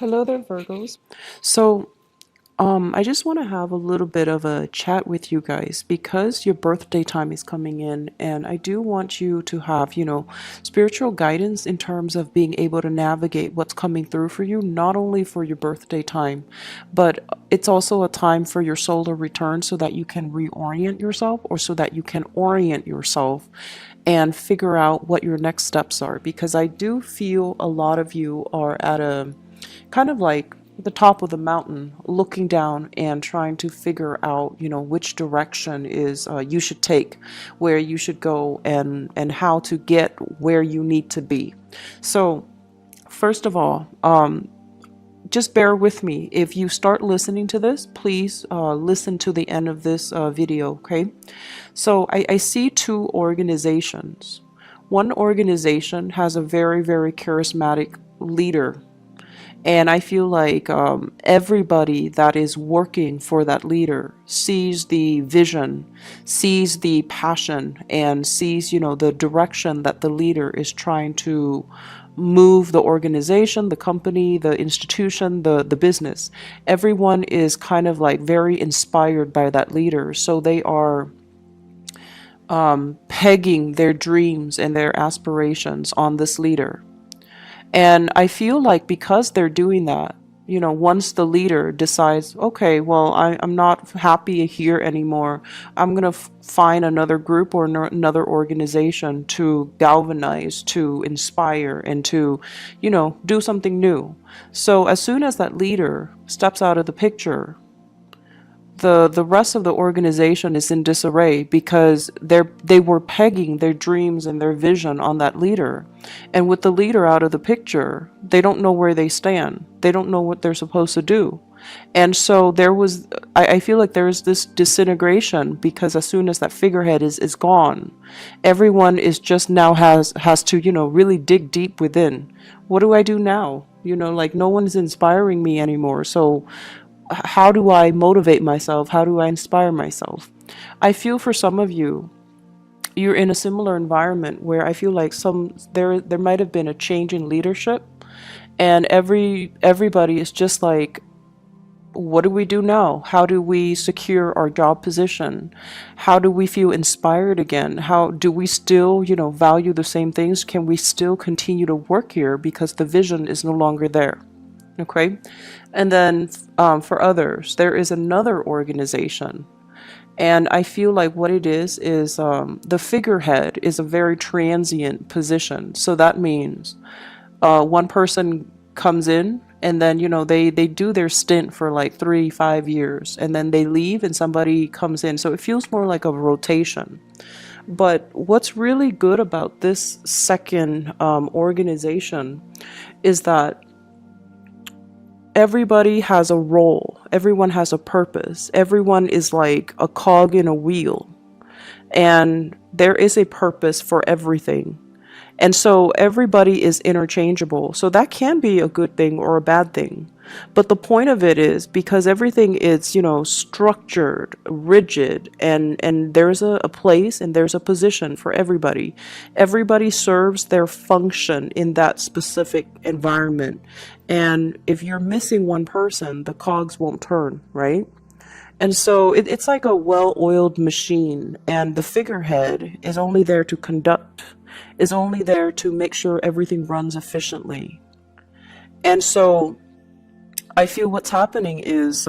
Hello there, Virgos. So, I just want to have a little bit of a chat with you guys because your birthday time is coming in, and I do want you to have, spiritual guidance in terms of being able to navigate what's coming through for you, not only for your birthday time, but it's also a time for your solar return so that you can reorient yourself or so that you can orient yourself and figure out what your next steps are. Because I do feel a lot of you are at a kind of like the top of the mountain looking down and trying to figure out which direction is you should take, where you should go, and how to get where you need to be. So first of all, just bear with me. If you start listening to this, please listen to the end of this video. Okay, so I see two organizations. One organization has a very, very charismatic leader, and I feel like everybody that is working for that leader sees the vision, sees the passion, and sees, the direction that the leader is trying to move the organization, the company, the institution, the business. Everyone is kind of like very inspired by that leader. So they are pegging their dreams and their aspirations on this leader. And I feel like because they're doing that, once the leader decides, okay, well, I'm not happy here anymore, I'm going to find another group or another organization to galvanize, to inspire, and to, do something new. So as soon as that leader steps out of the picture, the rest of the organization is in disarray because they were pegging their dreams and their vision on that leader. And with the leader out of the picture, they don't know where they stand. They don't know what they're supposed to do. And so I feel like there is this disintegration because as soon as that figurehead is gone, everyone is just now has to, really dig deep within. What do I do now? Like no one is inspiring me anymore. So how do I motivate myself? How do I inspire myself? I feel for some of you, you're in a similar environment where I feel like there might have been a change in leadership, and everybody is just like, what do we do now? How do we secure our job position? How do we feel inspired again? How do we still, value the same things? Can we still continue to work here because the vision is no longer there? Okay. And then for others, there is another organization. And I feel like what it is the figurehead is a very transient position. So that means one person comes in and then, they do their stint for like 3-5 years and then they leave and somebody comes in. So it feels more like a rotation. But what's really good about this second organization is that everybody has a role, everyone has a purpose, everyone is like a cog in a wheel, and there is a purpose for everything. And so everybody is interchangeable. So that can be a good thing or a bad thing. But the point of it is because everything is, structured, rigid, and there's a place and there's a position for everybody. Everybody serves their function in that specific environment. And if you're missing one person, the cogs won't turn, right? And so it's like a well-oiled machine, and the figurehead is only there to conduct, is only there to make sure everything runs efficiently. And so I feel what's happening is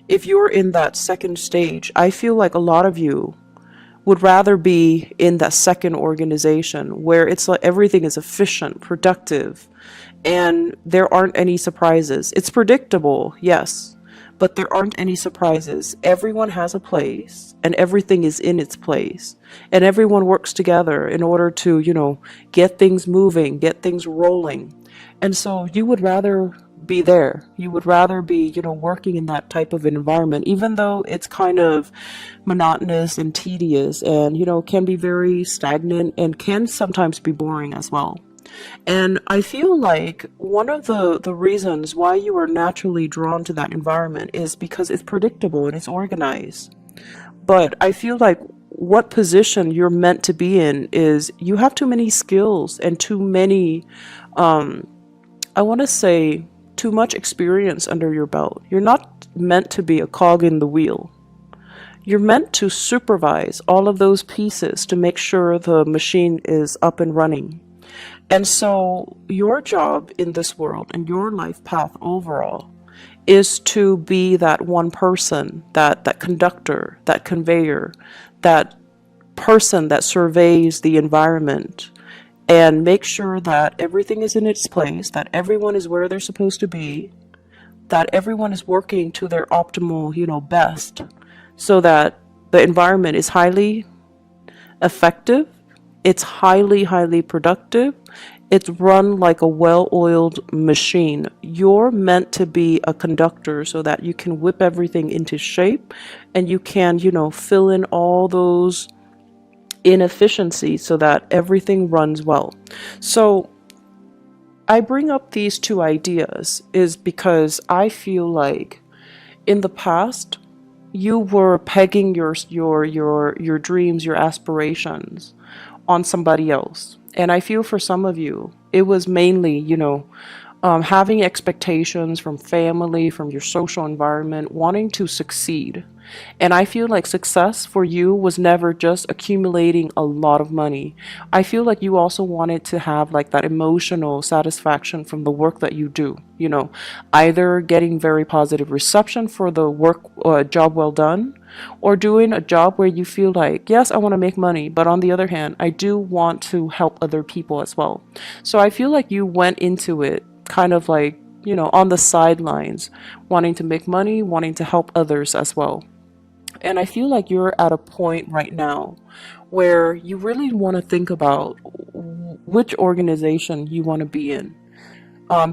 if you're in that second stage, I feel like a lot of you would rather be in that second organization where it's like everything is efficient, productive, and there aren't any surprises. It's predictable, yes, but there aren't any surprises. Everyone has a place and everything is in its place, and everyone works together in order to, get things moving, get things rolling. And so you would rather be there. You would rather be, working in that type of environment, even though it's kind of monotonous and tedious and, can be very stagnant and can sometimes be boring as well. And I feel like one of the reasons why you are naturally drawn to that environment is because it's predictable and it's organized. But I feel like what position you're meant to be in is you have too many skills and too many, I want to say, too much experience under your belt. You're not meant to be a cog in the wheel. You're meant to supervise all of those pieces to make sure the machine is up and running. And so your job in this world and your life path overall is to be that one person, that conductor, that conveyor, that person that surveys the environment and make sure that everything is in its place, that everyone is where they're supposed to be, that everyone is working to their optimal, best, so that the environment is highly effective, it's highly, highly productive, it's run like a well-oiled machine. You're meant to be a conductor so that you can whip everything into shape and you can, fill in all those inefficiencies so that everything runs well. So I bring up these two ideas is because I feel like in the past you were pegging your dreams, your aspirations on somebody else. And I feel for some of you, it was mainly, having expectations from family, from your social environment, wanting to succeed. And I feel like success for you was never just accumulating a lot of money. I feel like you also wanted to have like that emotional satisfaction from the work that you do, either getting very positive reception for the work, job well done, or doing a job where you feel like, yes, I want to make money, but on the other hand, I do want to help other people as well. So I feel like you went into it kind of like, on the sidelines, wanting to make money, wanting to help others as well. And I feel like you're at a point right now where you really want to think about which organization you want to be in.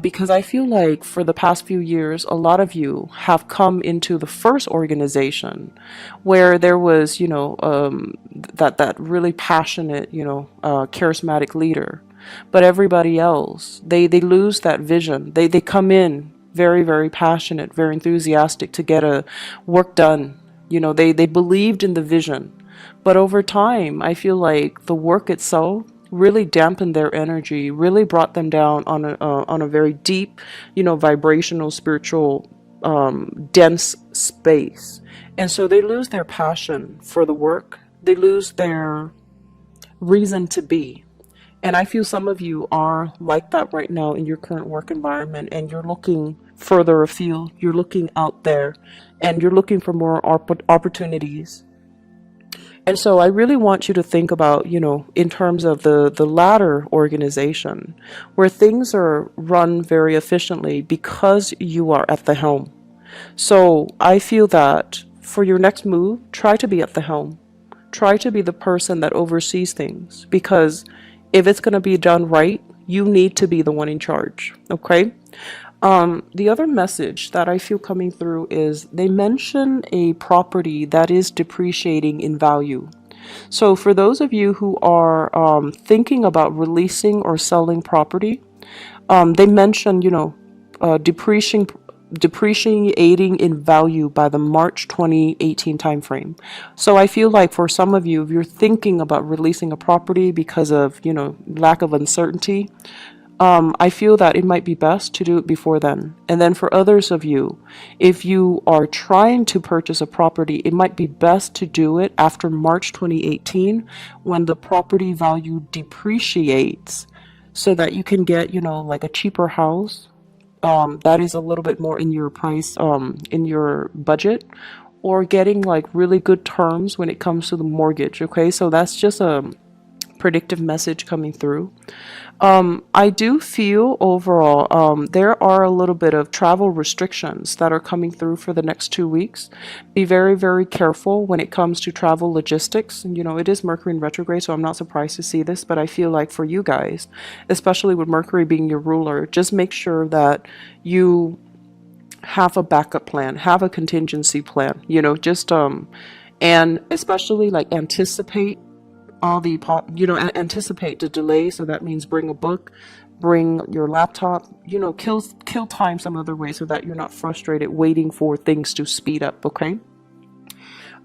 Because I feel like for the past few years, a lot of you have come into the first organization where there was, that really passionate, charismatic leader. But everybody else, they lose that vision. They come in very, very passionate, very enthusiastic to get a work done. They believed in the vision. But over time, I feel like the work itself really dampened their energy, really brought them down on a very deep, vibrational, spiritual, dense space. And so they lose their passion for the work. They lose their reason to be. And I feel some of you are like that right now in your current work environment, and you're looking further afield, you're looking out there, and you're looking for more opportunities. And so I really want you to think about, in terms of the latter organization, where things are run very efficiently because you are at the helm. So I feel that for your next move, try to be at the helm. Try to be the person that oversees things, because if it's going to be done right, you need to be the one in charge. Okay? The other message that I feel coming through is they mention a property that is depreciating in value. So for those of you who are thinking about releasing or selling property, they mention, depreciating in value by the March 2018 timeframe. So I feel like for some of you, if you're thinking about releasing a property because of, lack of uncertainty, I feel that it might be best to do it before then. And then for others of you, if you are trying to purchase a property, it might be best to do it after March 2018 when the property value depreciates, so that you can get, like a cheaper house that is a little bit more in your price, in your budget, or getting like really good terms when it comes to the mortgage. Okay, so that's just a predictive message coming through. I do feel overall there are a little bit of travel restrictions that are coming through for the next 2 weeks. Be very, very careful when it comes to travel logistics. And, it is Mercury in retrograde, so I'm not surprised to see this, but I feel like for you guys, especially with Mercury being your ruler, just make sure that you have a backup plan, have a contingency plan, and especially like anticipate anticipate the delay. So that means bring a book, bring your laptop, kill time some other way so that you're not frustrated waiting for things to speed up. Okay,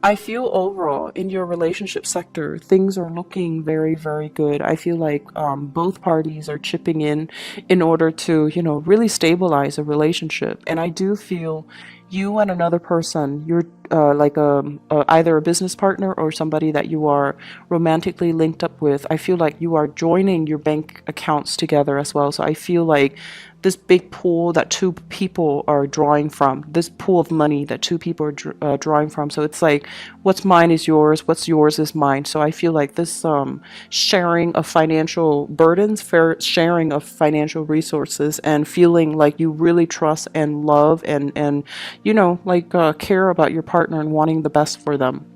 I feel overall in your relationship sector, things are looking very, very good. I feel like both parties are chipping in order to, really stabilize a relationship. And I do feel you and another person, you're like either a business partner or somebody that you are romantically linked up with. I feel like you are joining your bank accounts together as well. So I feel like this big pool that two people are drawing from, this pool of money that two people are drawing from. So it's like, what's mine is yours, what's yours is mine. So I feel like this sharing of financial burdens, fair sharing of financial resources, and feeling like you really trust and love and like care about your partner and wanting the best for them.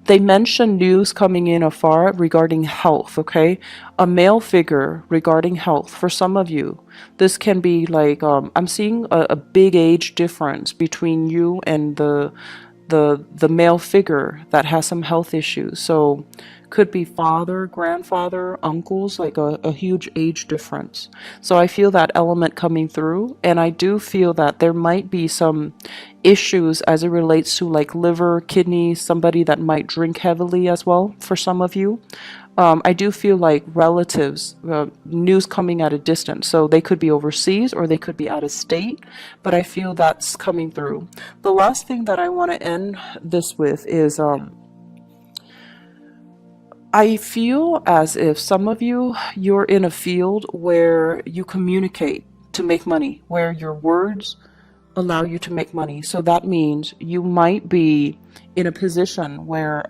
They mention news coming in afar regarding health, okay? A male figure regarding health. For some of you, this can be like, I'm seeing a big age difference between you and the male figure that has some health issues. So could be father, grandfather, uncles, like a huge age difference. So I feel that element coming through, and I do feel that there might be some issues as it relates to like liver, kidneys, somebody that might drink heavily as well for some of you. I do feel like relatives, news coming at a distance. So they could be overseas or they could be out of state, but I feel that's coming through. The last thing that I want to end this with is I feel as if some of you, you're in a field where you communicate to make money, where your words allow you to make money. So that means you might be in a position where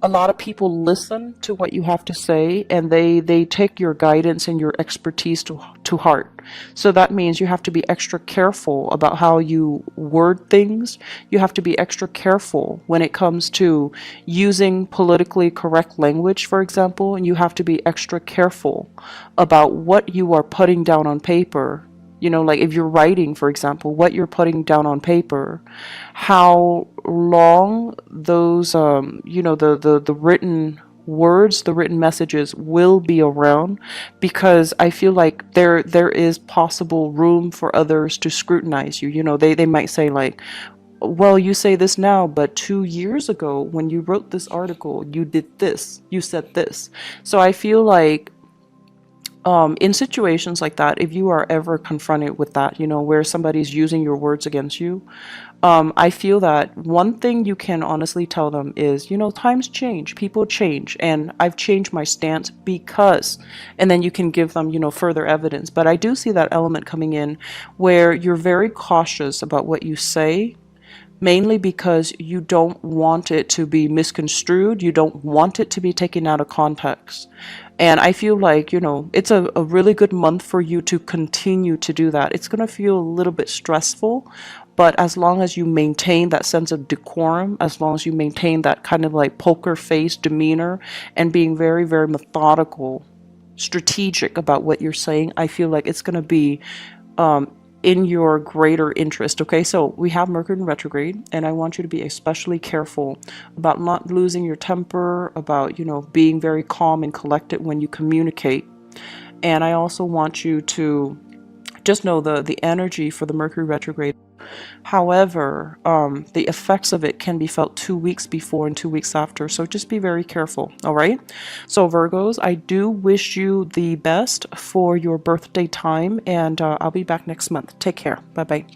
a lot of people listen to what you have to say, and they take your guidance and your expertise to heart. So that means you have to be extra careful about how you word things. You have to be extra careful when it comes to using politically correct language, for example, and you have to be extra careful about what you are putting down on paper. Like if you're writing, for example, what you're putting down on paper, how long those, the written words, the written messages will be around, because I feel like there is possible room for others to scrutinize you. They might say like, well, you say this now, but 2 years ago when you wrote this article, you did this, you said this. So I feel like in situations like that, if you are ever confronted with that, where somebody's using your words against you, I feel that one thing you can honestly tell them is, times change, people change, and I've changed my stance because, and then you can give them, further evidence. But I do see that element coming in where you're very cautious about what you say, mainly because you don't want it to be misconstrued. You don't want it to be taken out of context. And I feel like, it's a really good month for you to continue to do that. It's going to feel a little bit stressful, but as long as you maintain that sense of decorum, as long as you maintain that kind of like poker face demeanor and being very, very methodical, strategic about what you're saying, I feel like it's going to be in your greater interest. Okay, so we have Mercury in retrograde, and I want you to be especially careful about not losing your temper, about being very calm and collected when you communicate. And I also want you to just know the energy for the Mercury retrograde. However, the effects of it can be felt 2 weeks before and 2 weeks after. So just be very careful. All right. So Virgos, I do wish you the best for your birthday time, and I'll be back next month. Take care. Bye bye.